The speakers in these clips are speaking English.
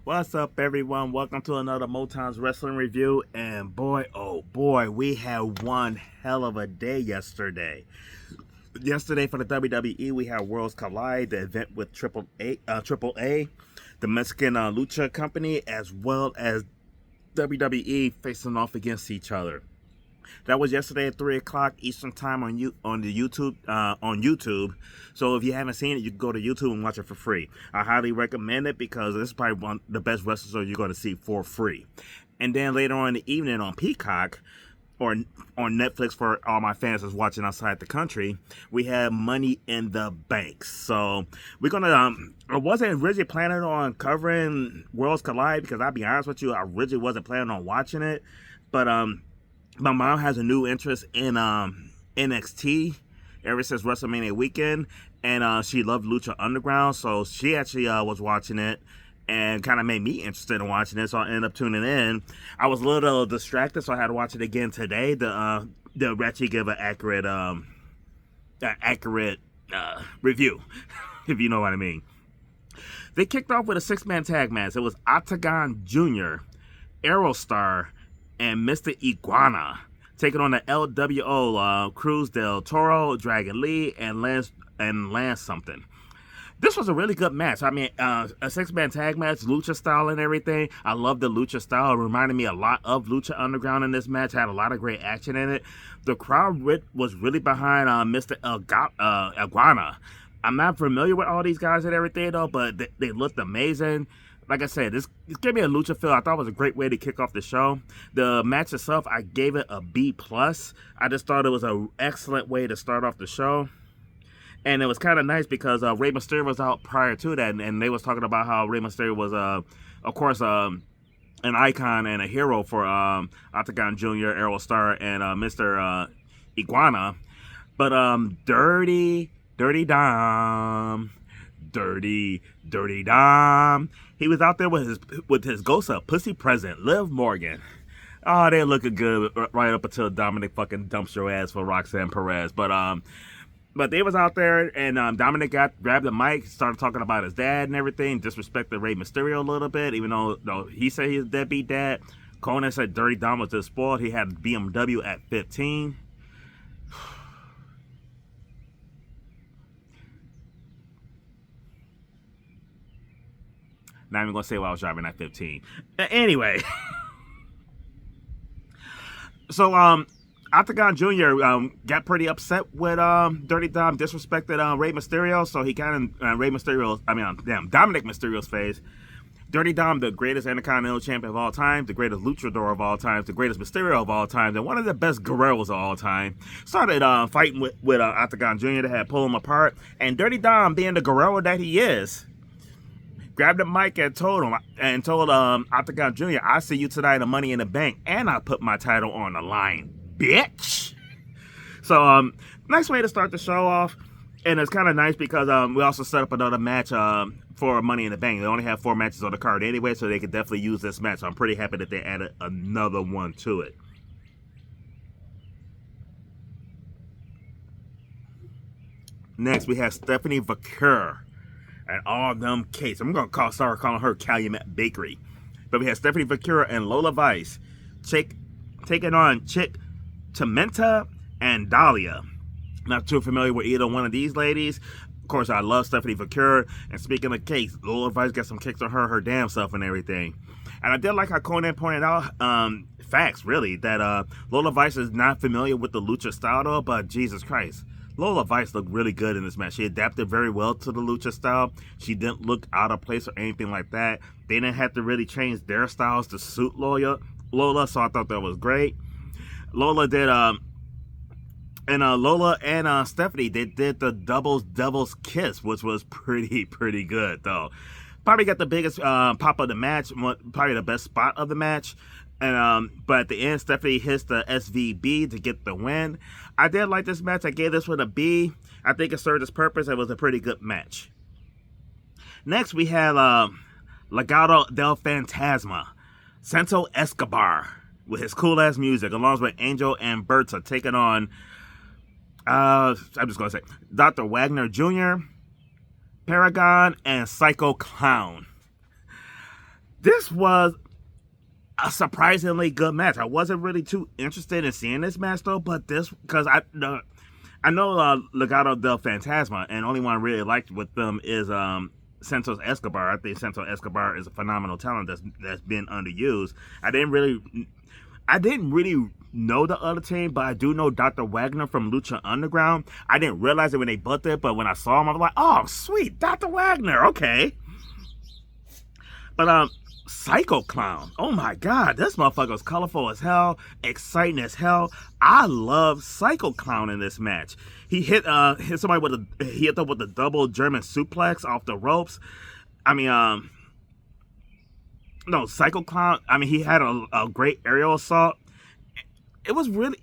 What's up, everyone? Welcome to another Motown's Wrestling Review. And boy, oh boy, we had one hell of a day yesterday. Yesterday for the WWE, we had Worlds Collide, the event with Triple A, the Mexican Lucha Company, as well as WWE facing off against each other. That was yesterday at 3 o'clock Eastern Time on YouTube. So if you haven't seen it, you can go to YouTube and watch it for free. I highly recommend it because this is probably one of the best wrestlers you're going to see for free. And then later on in the evening on Peacock, or on Netflix for all my fans that's watching outside the country, we have Money in the Bank. So we're gonna I wasn't originally planning on covering Worlds Collide because I'll be honest with you, I originally wasn't planning on watching it. But my mom has a new interest in NXT ever since WrestleMania weekend, and she loved Lucha Underground, so she actually was watching it and kind of made me interested in watching it, so I ended up tuning in. I was a little distracted, so I had to watch it again today to actually give an accurate review, if you know what I mean. They kicked off with a 6-man tag match. It was Octagon Jr., Aerostar, and Mr. Iguana taking on the LWO, Cruz del Toro, Dragon Lee, and Lance something. This was a really good match. I mean, a 6-man tag match, lucha style and everything. I love the lucha style. It reminded me a lot of Lucha Underground in this match. Had a lot of great action in it. The crowd was really behind Mr. Iguana. I'm not familiar with all these guys and everything, though, but they looked amazing. Like I said, this gave me a lucha feel. I thought it was a great way to kick off the show. The match itself, I gave it a B+. I just thought it was an excellent way to start off the show. And it was kind of nice because Rey Mysterio was out prior to that, and they was talking about how Rey Mysterio was, of course, an icon and a hero for Octagon Jr., Aerostar, and Mr. Iguana. But Dirty Dom, he was out there with his ghost up, Pussy Present, Liv Morgan. Oh, they're looking good right up until Dominic fucking dumps your ass for Roxanne Perez. But they was out there, and Dominic grabbed the mic, started talking about his dad and everything, disrespected Rey Mysterio a little bit, even though he said he's a deadbeat dad. Conan said Dirty Dom was just spoiled. He had BMW at 15. Not even going to say what I was driving at 15. Anyway. So, Octagon Jr. Got pretty upset with Dirty Dom disrespected Rey Mysterio, so he kind of Dominic Mysterio's face. Dirty Dom, the greatest Intercontinental Champion of all time, the greatest Luchador of all time, the greatest Mysterio of all time, and one of the best Guerreros of all time, started fighting with Octagon Jr. that had pulled him apart. And Dirty Dom, being the Guerrero that he is, grabbed the mic and told Octagon Jr., "I see you tonight in Money in the Bank, and I put my title on the line, bitch." So, nice way to start the show off. And it's kind of nice because we also set up another match for Money in the Bank. They only have 4 matches on the card anyway, so they could definitely use this match. So I'm pretty happy that they added another one to it. Next, we have Stephanie Vaquer and all them cakes. I'm going to start calling her Calumet Bakery. But we have Stephanie Vaquer and Lola Vice taking on Chick Tormenta and Dahlia. Not too familiar with either one of these ladies. Of course, I love Stephanie Vaquer. And speaking of cakes, Lola Vice got some cakes on her damn self and everything. And I did like how Conan pointed out, facts really, that Lola Vice is not familiar with the lucha style though, but Jesus Christ. Lola Vice looked really good in this match. She adapted very well to the lucha style. She didn't look out of place or anything like that. They didn't have to really change their styles to suit Lola, so I thought that was great. Lola and Stephanie, they did the Devil's Kiss, which was pretty good though. Probably got the biggest pop of the match, probably the best spot of the match. And but at the end, Stephanie hits the SVB to get the win. I did like this match. I gave this one a B. I think it served its purpose. It was a pretty good match. Next, we have Legado del Fantasma, Santo Escobar, with his cool ass music, along with Angel and Berta taking on I'm just gonna say Dr. Wagner Jr., Paragon, and Psycho Clown. This was a surprisingly good match. I wasn't really too interested in seeing this match though, but this because I know Legado del Fantasma, and only one I really liked with them is Santos Escobar. I think Santos Escobar is a phenomenal talent that's been underused. I didn't really know the other team, but I do know Dr. Wagner from Lucha Underground. I didn't realize it when they booked it, but when I saw him, I was like, oh, sweet, Dr. Wagner, okay. But Psycho Clown, oh my god, this motherfucker was colorful as hell, exciting as hell. I love Psycho Clown in this match. He hit somebody with a double German suplex off the ropes. I mean, no, Psycho Clown, I mean, he had a great aerial assault. It was really,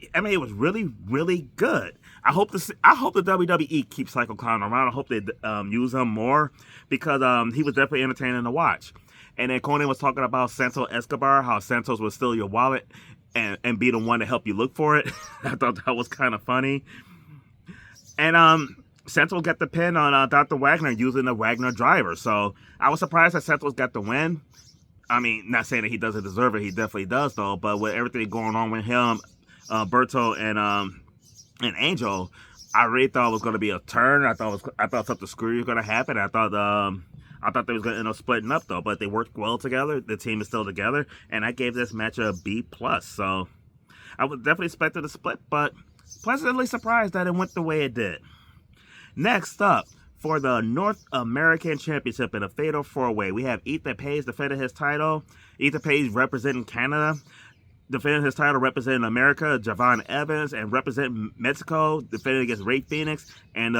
really good. I hope the WWE keeps Psycho Clown around. I hope they use him more because he was definitely entertaining to watch. And then Conan was talking about Santos Escobar, how Santos would steal your wallet and be the one to help you look for it. I thought that was kind of funny. And Santos got the pin on Dr. Wagner using the Wagner driver. So I was surprised that Santos got the win. I mean, not saying that he doesn't deserve it. He definitely does, though. But with everything going on with him, Berto and Angel, I really thought it was going to be a turn. I thought something screwy was going to happen. I thought they was going to end up splitting up, though. But they worked well together. The team is still together. And I gave this match a B+. So I was definitely expecting a split, but pleasantly surprised that it went the way it did. Next up, for the North American Championship in a fatal four-way, we have Ethan Page defending his title. Ethan Page representing Canada, defending his title representing America, Javon Evans, and representing Mexico, defending against Rey Fenix and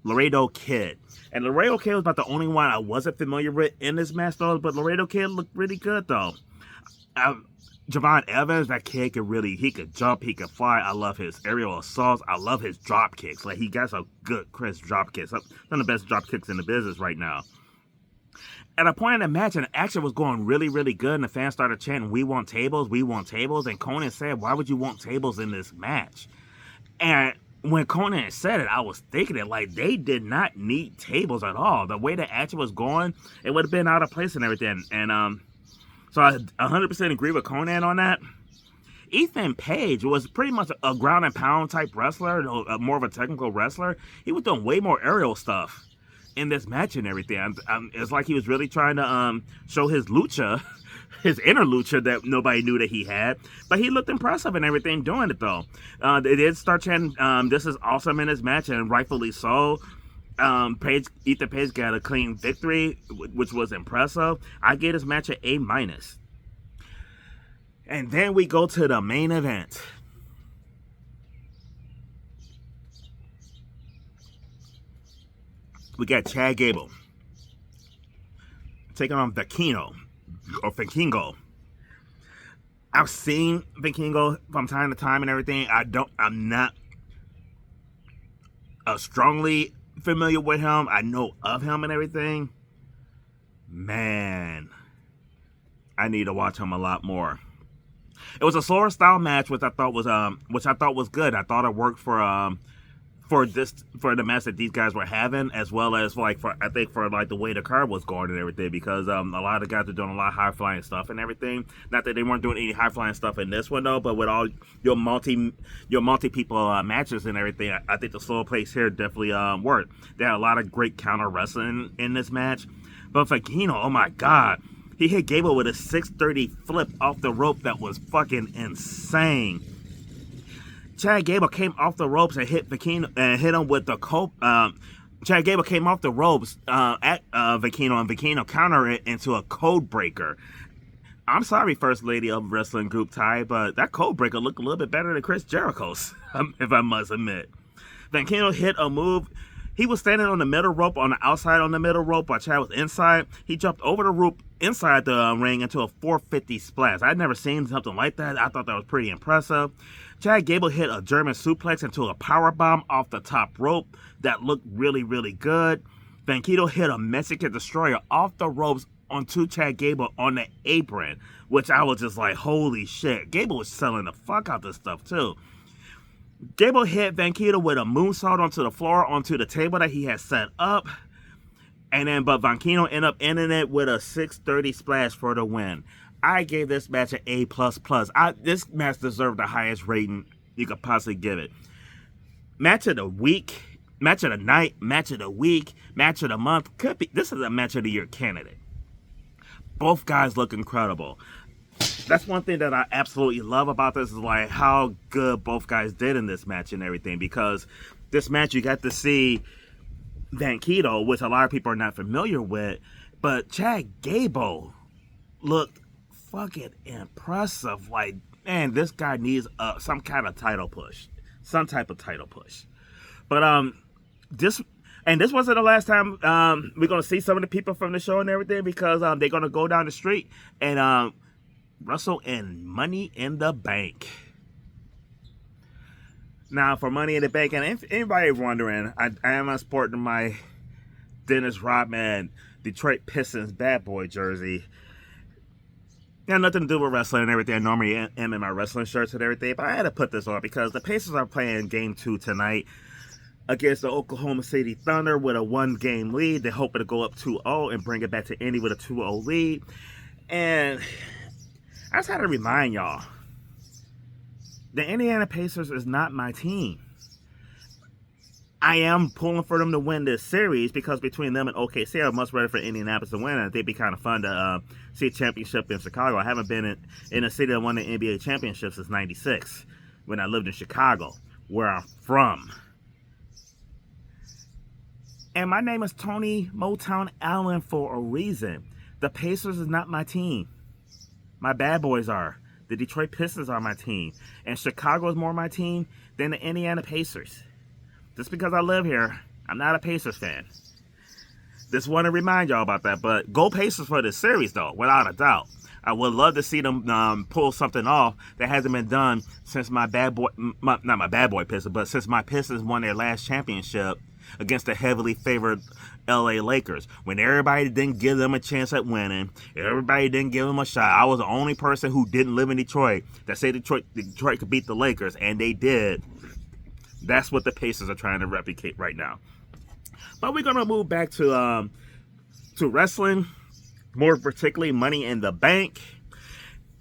Laredo Kid. And Laredo Kid was about the only one I wasn't familiar with in this match, though, but Laredo Kid looked really good, though. Javon Evans, that kid he could jump, he could fly. I love his aerial assaults. I love his drop kicks. Like, he got some good, crisp drop kicks. Some of the best drop kicks in the business right now. At a point in the match, and the action was going really, really good, and the fans started chanting, "We want tables, we want tables." And Conan said, "Why would you want tables in this match?" And when Conan said it, I was thinking it, like, they did not need tables at all. The way the action was going, it would have been out of place and everything. And, so I 100% agree with Conan on that. Ethan Page was pretty much a ground and pound type wrestler, more of a technical wrestler. He was doing way more aerial stuff in this match and everything. It's like he was really trying to show his lucha, his inner lucha that nobody knew that he had. But he looked impressive and everything doing it, though. They did start chanting, "This is awesome" in this match, and rightfully so. Ethan Page got a clean victory, which was impressive. I gave this match an A-. And then we go to the main event. We got Chad Gable taking on Vikingo. I've seen Vikingo from time to time and everything. I'm not strongly familiar with him. I know of him and everything. Man, I need to watch him a lot more. It was a slower style match, which I thought was good. I thought it worked for the match that these guys were having, as well as for the way the card was going and everything, because a lot of the guys are doing a lot of high flying stuff and everything. Not that they weren't doing any high flying stuff in this one though, but with all your multi people matches and everything, I think the slower pace here definitely worked. They had a lot of great counter wrestling in this match, but Vikingo, oh my god, he hit Gable with a 630 flip off the rope that was fucking insane. Chad Gable came off the ropes and hit Vikingo and hit him with the Chad Gable came off the ropes at Vikingo, and Vikingo countered it into a code breaker. I'm sorry, First Lady of Wrestling Group Ty, but that code breaker looked a little bit better than Chris Jericho's, if I must admit. Vikingo hit a move. He was standing on the middle rope, on the outside on the middle rope, while Chad was inside. He jumped over the rope inside the ring into a 450 splash. I'd never seen something like that. I thought that was pretty impressive. Chad Gable hit a German suplex into a powerbomb off the top rope that looked really, really good. Vikingo hit a Mexican Destroyer off the ropes onto Chad Gable on the apron, which I was just like, holy shit. Gable was selling the fuck out this stuff, too. Gable hit Vikingo with a moonsault onto the floor, onto the table that he had set up. And then, but Vankino ended up ending it with a 630 splash for the win. I gave this match an A++. This match deserved the highest rating you could possibly give it. Match of the week, match of the night, match of the week, match of the month. Could be. This is a match of the year candidate. Both guys look incredible. That's one thing that I absolutely love about this is like how good both guys did in this match and everything. Because this match you got to see Vankito, which a lot of people are not familiar with, but Chad Gable looked fucking impressive. Like, man, this guy needs some kind of title push, some type of title push. But this wasn't the last time we're gonna see some of the people from the show and everything, because they're gonna go down the street and wrestle in Money in the Bank. Now, for Money in the Bank, and if anybody wondering, I am sporting my Dennis Rodman Detroit Pistons bad boy jersey. It had nothing to do with wrestling and everything. I normally am in my wrestling shirts and everything, but I had to put this on because the Pacers are playing Game 2 tonight against the Oklahoma City Thunder with a 1-game lead. They're hoping to go up 2-0 and bring it back to Indy with a 2-0 lead. And I just had to remind y'all, the Indiana Pacers is not my team. I am pulling for them to win this series because between them and OKC, I'm much ready for Indianapolis to win. And I think it'd be kind of fun to see a championship in Chicago. I haven't been in a city that won the NBA championship since '96 when I lived in Chicago, where I'm from. And my name is Tony Motown Allen for a reason. The Pacers is not my team. My bad boys are. The Detroit Pistons are my team. And Chicago is more my team than the Indiana Pacers. Just because I live here, I'm not a Pacers fan. Just want to remind y'all about that. But go Pacers for this series, though, without a doubt. I would love to see them pull something off that hasn't been done since not my bad boy Pistons, but since my Pistons won their last championship against the heavily favored LA Lakers. When everybody didn't give them a chance at winning, everybody didn't give them a shot. I was the only person who didn't live in Detroit that said Detroit could beat the Lakers, and they did. That's what the Pacers are trying to replicate right now. But we're gonna move back to wrestling, more particularly Money in the Bank.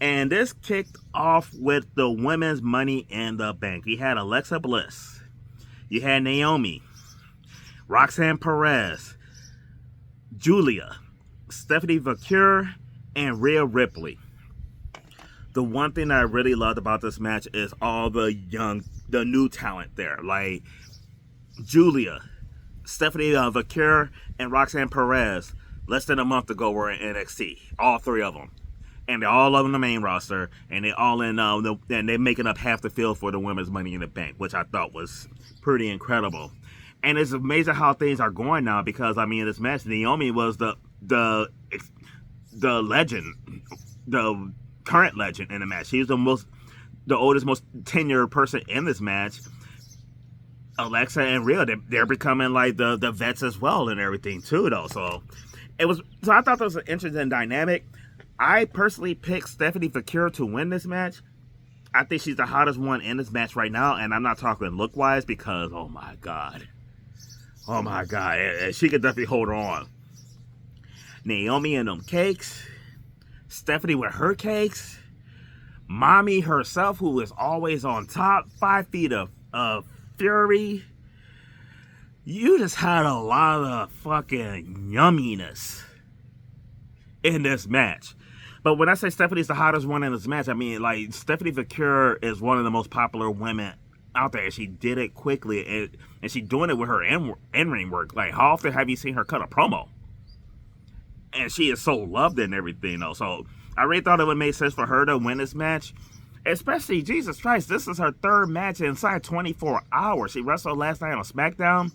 And this kicked off with the women's Money in the Bank. You had Alexa Bliss, you had Naomi, Roxanne Perez, Julia, Stephanie Vaquer, and Rhea Ripley. The one thing that I really loved about this match is all the new talent there. Like Julia, Stephanie Vaquer, and Roxanne Perez, less than a month ago, were in NXT. All three of them. And they're all on the main roster, and they're all in, and they're making up half the field for the women's Money in the Bank, which I thought was pretty incredible. And it's amazing how things are going now because, I mean, in this match, Naomi was the legend, the current legend in the match. She's the oldest, most tenured person in this match. Alexa and Rhea, they're becoming like the vets as well and everything too, though. So I thought that was an interesting dynamic. I personally picked Stephanie Vaquer to win this match. I think she's the hottest one in this match right now, and I'm not talking look-wise because, oh my God, she could definitely hold her on. Naomi and them cakes, Stephanie with her cakes, Mommy herself, who is always on top, 5 feet of fury. You just had a lot of fucking yumminess in this match. But when I say Stephanie's the hottest one in this match, I mean, like, Stephanie Vaquer is one of the most popular women out there. She did it quickly, and she's doing it with her in-ring work. Like, how often have you seen her cut a promo? And she is so loved and everything, though. So I really thought it would make sense for her to win this match. Especially, Jesus Christ, this is her third match inside 24 hours. She wrestled last night on SmackDown.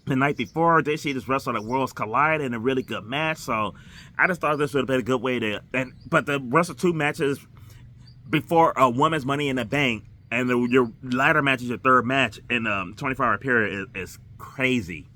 The night before, then she just wrestled at Worlds Collide in a really good match. So I just thought this would have been a good way to... But the wrestle 2 matches before a women's Money in the Bank, and your latter match is your third match in a 24-hour period is crazy.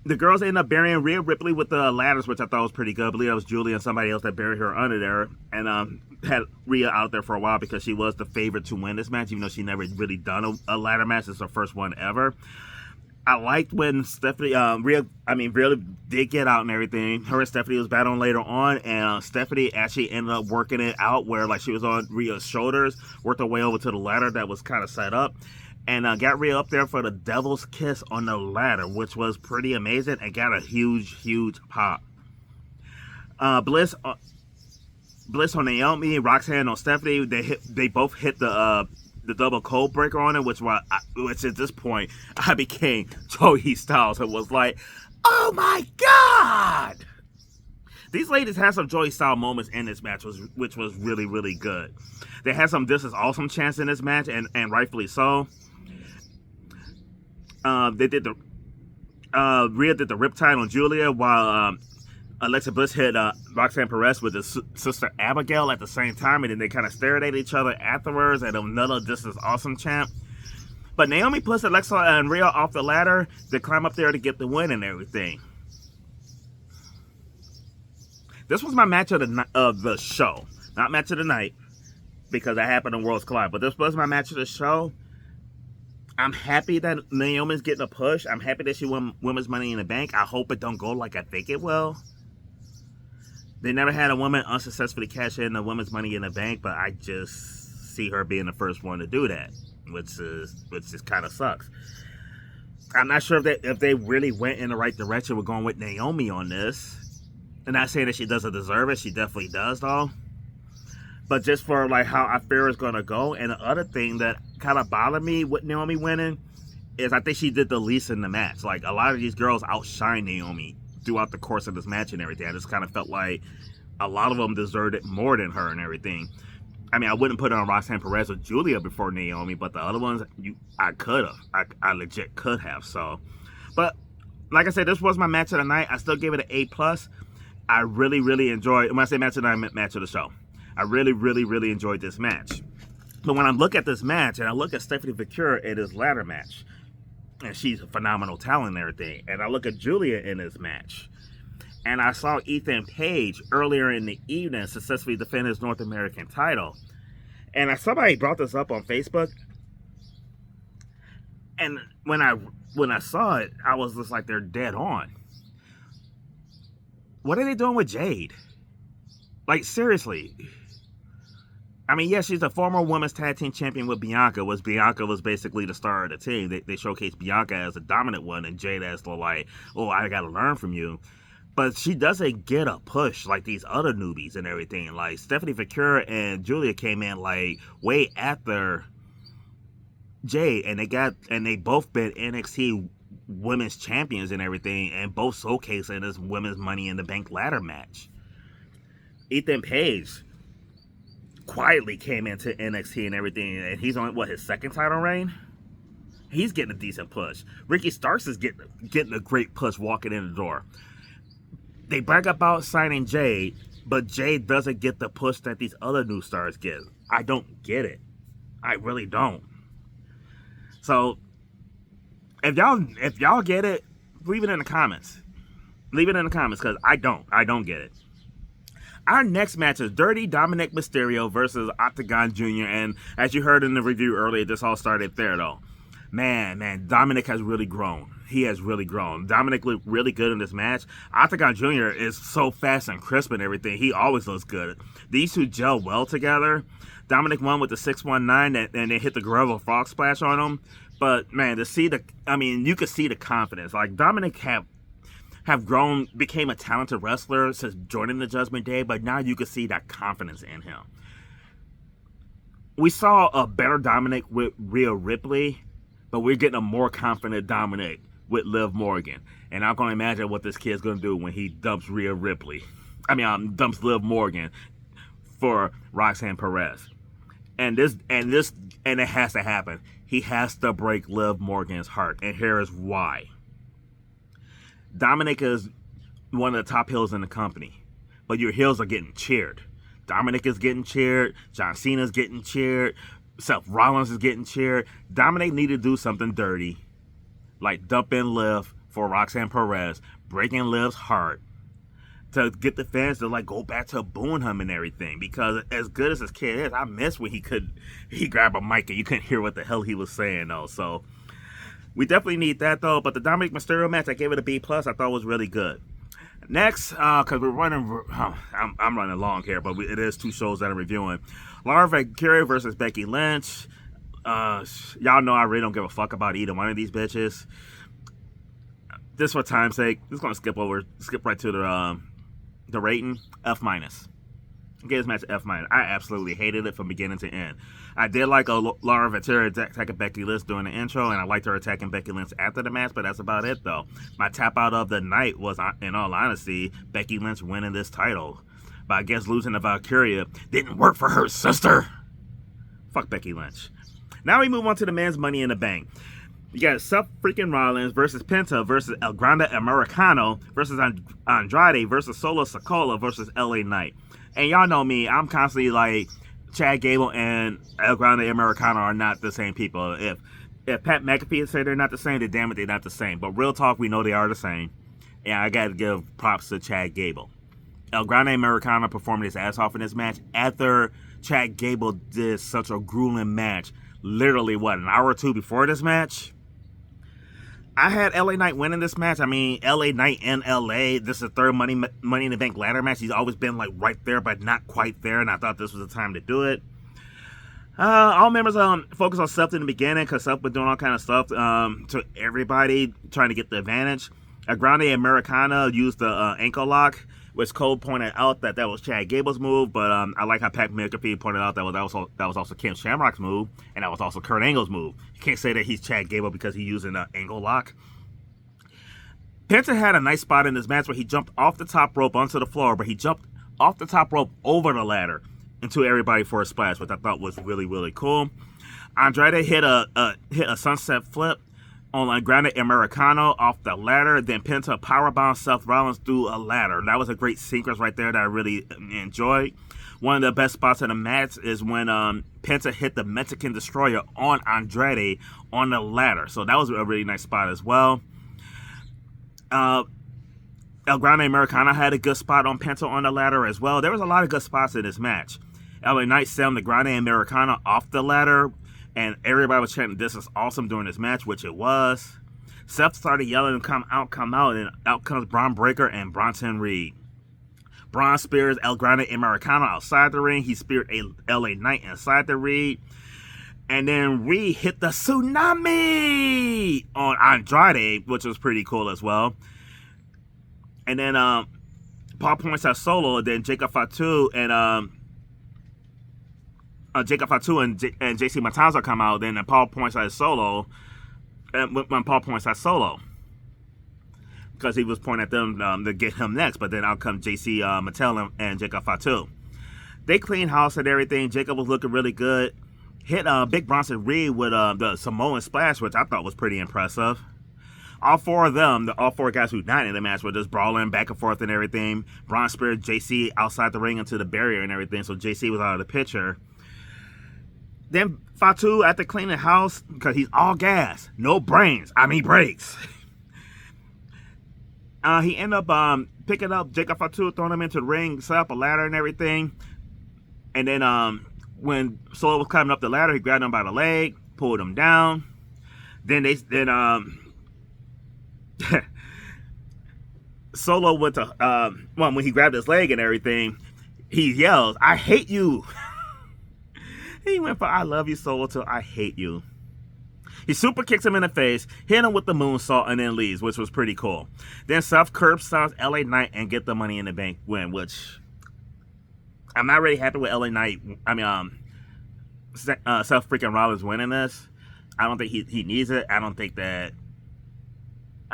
The girls ended up burying Rhea Ripley with the ladders, which I thought was pretty good. I believe it was Julia and somebody else that buried her under there. And had Rhea out there for a while because she was the favorite to win this match, even though she never really done a ladder match. It's her first one ever. I liked when Stephanie, Rhea did get out and everything. Her and Stephanie was battling later on, and Stephanie actually ended up working it out where like she was on Rhea's shoulders, worked her way over to the ladder that was kind of set up, and got Rhea up there for the Devil's Kiss on the ladder, which was pretty amazing and got a huge pop. Bliss on Naomi, Roxanne on Stephanie. They both hit the double code breaker on it, which at this point I became Joey Styles and was like, oh my god! These ladies had some Joey Style moments in this match, which was really good. They had some "This Is Awesome" chants in this match, and rightfully so. They did the Rhea did the Riptide on Julia, while Alexa Bliss hit Roxanne Perez with his sister Abigail at the same time, and then they kind of stared at each other afterwards at another "This Is Awesome" chant. But Naomi pushed Alexa and Rhea off the ladder to climb up there to get the win and everything. This was my match of the show, not match of the night, because that happened in Worlds Collide. But this was my match of the show. I'm happy that Naomi's getting a push. I'm happy that she won Women's Money in the Bank. I hope it don't go like I think it will. They never had a woman unsuccessfully cash in the Women's Money in the Bank, but I just see her being the first one to do that, which just kind of sucks. I'm not sure if they really went in the right direction with going with Naomi on this. I'm not saying that she doesn't deserve it. She definitely does, though. But just for like how I fear it's going to go. And the other thing that kind of bothered me with Naomi winning is I think she did the least in the match. Like, a lot of these girls outshine Naomi throughout the course of this match and everything. I just kind of felt like a lot of them deserved it more than her and everything. I mean, I wouldn't put it on Roxanne Perez or Julia before Naomi, but the other ones, I could have. I legit could have. So, but like I said, this was my match of the night. I still gave it an A+. I really enjoyed, when I say match of the night, I meant match of the show. I really enjoyed this match. But when I look at this match, and I look at Stephanie Vicure in this ladder match, and she's a phenomenal talent and everything, and I look at Julia in this match, and I saw Ethan Page earlier in the evening successfully defend his North American title, and somebody brought this up on Facebook, and when I saw it, I was just like, they're dead on. What are they doing with Jade? Like, seriously. I mean, yes, she's a former women's tag team champion with Bianca. Bianca was basically the star of the team. They showcased Bianca as a dominant one and Jade as the, like, oh, I gotta learn from you. But she doesn't get a push like these other newbies and everything. Like, Stephanie Vicure and Julia came in, like, way after Jade, and they both been NXT women's champions and everything, and both showcasing this Women's Money in the Bank ladder match. Ethan Page quietly came into NXT and everything, and he's on, what, his second title reign? He's getting a decent push. Ricky Starks is getting a great push walking in the door. They brag about signing Jade, but Jade doesn't get the push that these other new stars get. I don't get it. I really don't. So, if y'all get it, leave it in the comments. Leave it in the comments, because I don't get it. Our next match is Dirty Dominic Mysterio versus Octagon Jr. And as you heard in the review earlier, this all started there, though. Man, Dominic has really grown. He has really grown. Dominic looked really good in this match. Octagon Jr. is so fast and crisp and everything. He always looks good. These two gel well together. Dominic won with the 619, and they hit the Guerrero Frog Splash on him. But, man, you could see the confidence. Like, Dominic have grown, became a talented wrestler since joining the Judgment Day, but now you can see that confidence in him. We saw a better Dominic with Rhea Ripley, but we're getting a more confident Dominic with Liv Morgan. And I'm going to imagine what this kid's going to do when he dumps Rhea Ripley. Dumps Liv Morgan for Roxanne Perez. And it has to happen. He has to break Liv Morgan's heart, and here is why. Dominic is one of the top heels in the company, but your heels are getting cheered. Dominic is getting cheered. John Cena's getting cheered. Seth Rollins is getting cheered. Dominic needed to do something dirty, like dumping Liv for Roxanne Perez, breaking Liv's heart, to get the fans to like go back to booing him and everything. Because as good as this kid is, I miss when he grabbed a mic and you couldn't hear what the hell he was saying though. So We definitely need that though. But the Dominic Mysterio match, I gave it a B plus. I thought was really good. Next, because we're running, I'm running long here, but it is 2 shows that I'm reviewing. Laura Valkyria versus Becky Lynch. Y'all know I really don't give a fuck about either one of these bitches. Just for time's sake, just gonna skip right to the rating. F minus. Give this match F minus. I absolutely hated it from beginning to end. I did like Laura Valkyria attacking Becky Lynch during the intro, and I liked her attacking Becky Lynch after the match, but that's about it, though. My tap out of the night was, in all honesty, Becky Lynch winning this title. But I guess losing to Valkyria didn't work for her sister. Fuck Becky Lynch. Now we move on to the men's Money in the Bank. You got Seth freaking Rollins versus Penta versus El Grande Americano versus Andrade versus Solo Sikoa versus LA Knight. And y'all know me, I'm constantly like, Chad Gable and El Grande Americano are not the same people. If Pat McAfee said they're not the same, then damn it, they're not the same. But real talk, we know they are the same. And I got to give props to Chad Gable. El Grande Americano performed his ass off in this match after Chad Gable did such a grueling match. Literally, an hour or two before this match? I had LA Knight winning this match. I mean, LA Knight in LA. This is the third Money in the Bank ladder match. He's always been like right there, but not quite there. And I thought this was the time to do it. All members focus on Seth in the beginning because Seth was doing all kind of stuff to everybody, trying to get the advantage. El Grande Americana used the ankle lock, which Cole pointed out that was Chad Gable's move. But I like how Pat McAfee pointed out that was also Ken Shamrock's move, and that was also Kurt Angle's move. You can't say that he's Chad Gable because he's using an ankle lock. Penta had a nice spot in this match where he jumped off the top rope onto the floor, but he jumped off the top rope over the ladder into everybody for a splash, which I thought was really, really cool. Andrade hit a sunset flip on El Grande Americano off the ladder, then Penta powerbound Seth Rollins through a ladder. That was a great sequence right there that I really enjoyed. One of the best spots in the match is when Penta hit the Mexican Destroyer on Andrade on the ladder. So that was a really nice spot as well. El Grande Americano had a good spot on Penta on the ladder as well. There was a lot of good spots in this match. LA Knight selling the Grande Americano off the ladder, and everybody was chanting, "This is awesome" during this match, which it was. Seth started yelling, come out, and out comes Braun Breaker and Bronson Reed. Braun spears El Grande Americano outside the ring. He speared LA Knight inside the ring. And then Reed hit the tsunami on Andrade, which was pretty cool as well. And then Paul points at Solo, and then Jacob Fatu and JC Matanza come out. Then Paul points at Solo, and when Paul points at Solo, because he was pointing at them to get him next. But then out come JC Mattel and Jacob Fatu. They clean house and everything. Jacob was looking really good. Hit Big Bronson Reed with the Samoan splash, which I thought was pretty impressive. All four guys who died in the match were just brawling back and forth and everything. Braun speared JC outside the ring into the barrier and everything, so JC was out of the picture. Then Fatu, after cleaning house, because he's all gas, no brains, brakes. He ended up picking up Jacob Fatu, throwing him into the ring, set up a ladder and everything. And then when Solo was climbing up the ladder, he grabbed him by the leg, pulled him down. Then Solo went to when he grabbed his leg and everything, he yells, "I hate you." He went for "I love you, Solo," to "I hate you." He super kicks him in the face, hit him with the moonsault, and then leaves, which was pretty cool. Then Seth curb stomps LA Knight and get the Money in the Bank win, which I'm not really happy with LA Knight. Seth freaking Rollins winning this. I don't think he needs it. I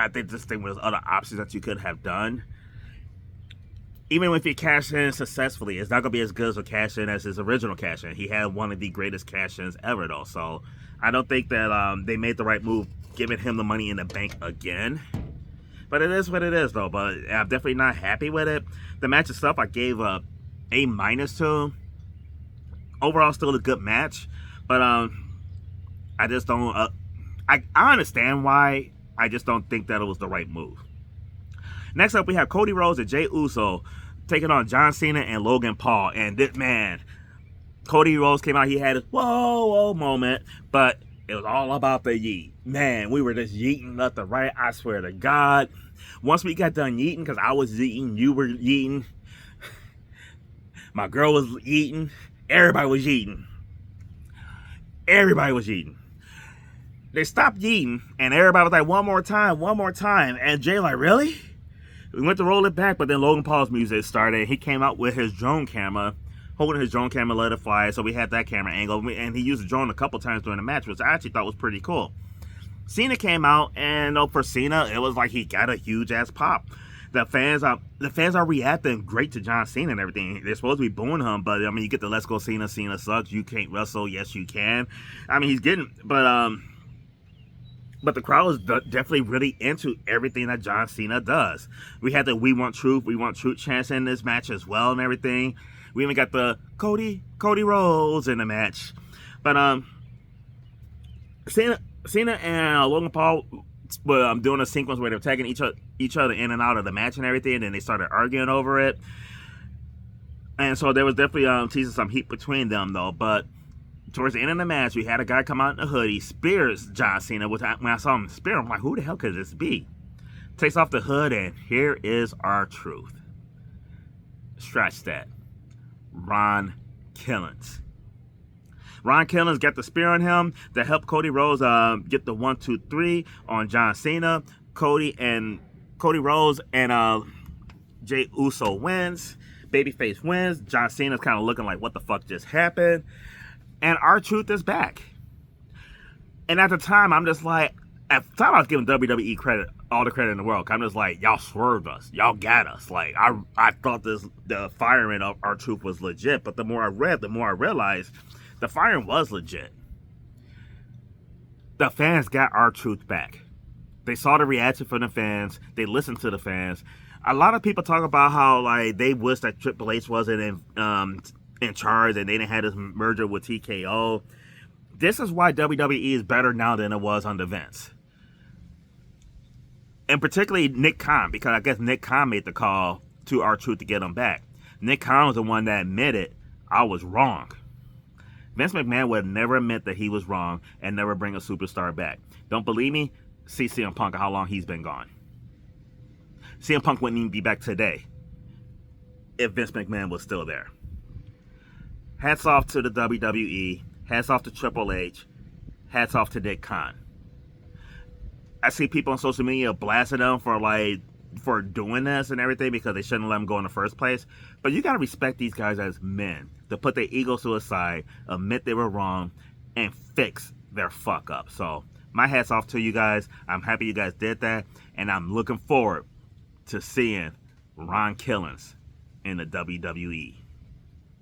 think this thing was other options that you could have done. Even if he cashed in successfully, it's not going to be as good as a cash in as his original cash in. He had one of the greatest cash ins ever, though. So I don't think that they made the right move giving him the Money in the Bank again. But it is what it is, though. But I'm definitely not happy with it. The match itself, I gave a A- to. Overall, still a good match. But I just don't... I understand why. I just don't think that it was the right move. Next up, we have Cody Rhodes and Jey Uso taking on John Cena and Logan Paul. And this man, Cody Rhodes came out. He had his whoa moment, but It was all about the yeet. Man, we were just yeeting left to right. I swear to God. Once we got done yeeting, because I was yeeting, you were yeeting, my girl was yeeting, everybody was yeeting. Everybody was yeeting. They stopped yeeting, and everybody was like, one more time. And Jay like, really? We went to roll it back, but then Logan Paul's music started. He came out with his drone camera, holding his drone camera, let it fly. So we had that camera angle, and he used the drone a couple times during the match, which I actually thought was pretty cool. Cena came out, and for Cena, it was like he got a huge ass pop. The fans are reacting great to John Cena and everything. They're supposed to be booing him, but I mean, you get the "Let's Go Cena, Cena sucks, you can't wrestle." Yes, you can. I mean, he's getting, but the crowd was definitely really into everything that John Cena does. We had the "We Want Truth chants in this match as well and everything. We even got the Cody Rhodes in the match. But Cena and Logan Paul were doing a sequence where they were tagging each other in and out of the match and everything, and then they started arguing over it. And so there was definitely teasing some heat between them, though. But towards the end of the match, we had a guy come out in a hoodie, spears John Cena. When I saw him spear, I'm like, who the hell could this be? Takes off the hood, and here is R-Truth. Scratch that. Ron Killings. Ron Killings got the spear on him to help Cody Rhodes get the 1, 2, 3 on John Cena. Cody Rhodes and Jey Uso wins. Babyface wins. John Cena's kind of looking like, what the fuck just happened? And R-Truth is back. And at the time, I'm just like, at the time I was giving WWE credit, all the credit in the world. I'm just like, y'all swerved us. Y'all got us. Like, I thought the firing of R-Truth was legit. But the more I read, the more I realized the firing was legit. The fans got R-Truth back. They saw the reaction from the fans. They listened to the fans. A lot of people talk about how like they wish that Triple H wasn't in charge and they didn't have this merger with TKO. This is why WWE is better now than it was under Vince. And particularly Nick Khan, because I guess Nick Khan made the call to R-Truth to get him back. Nick Khan was the one that admitted, I was wrong. Vince McMahon would never admit that he was wrong and never bring a superstar back. Don't believe me? See CM Punk, how long he's been gone. CM Punk wouldn't even be back today if Vince McMahon was still there. Hats off to the WWE. Hats off to Triple H. Hats off to Nick Khan. I see people on social media blasting them for doing this and everything because they shouldn't let them go in the first place. But you got to respect these guys as men to put their egos to the side, admit they were wrong, and fix their fuck up. So my hat's off to you guys. I'm happy you guys did that, and I'm looking forward to seeing Ron Killings in the WWE.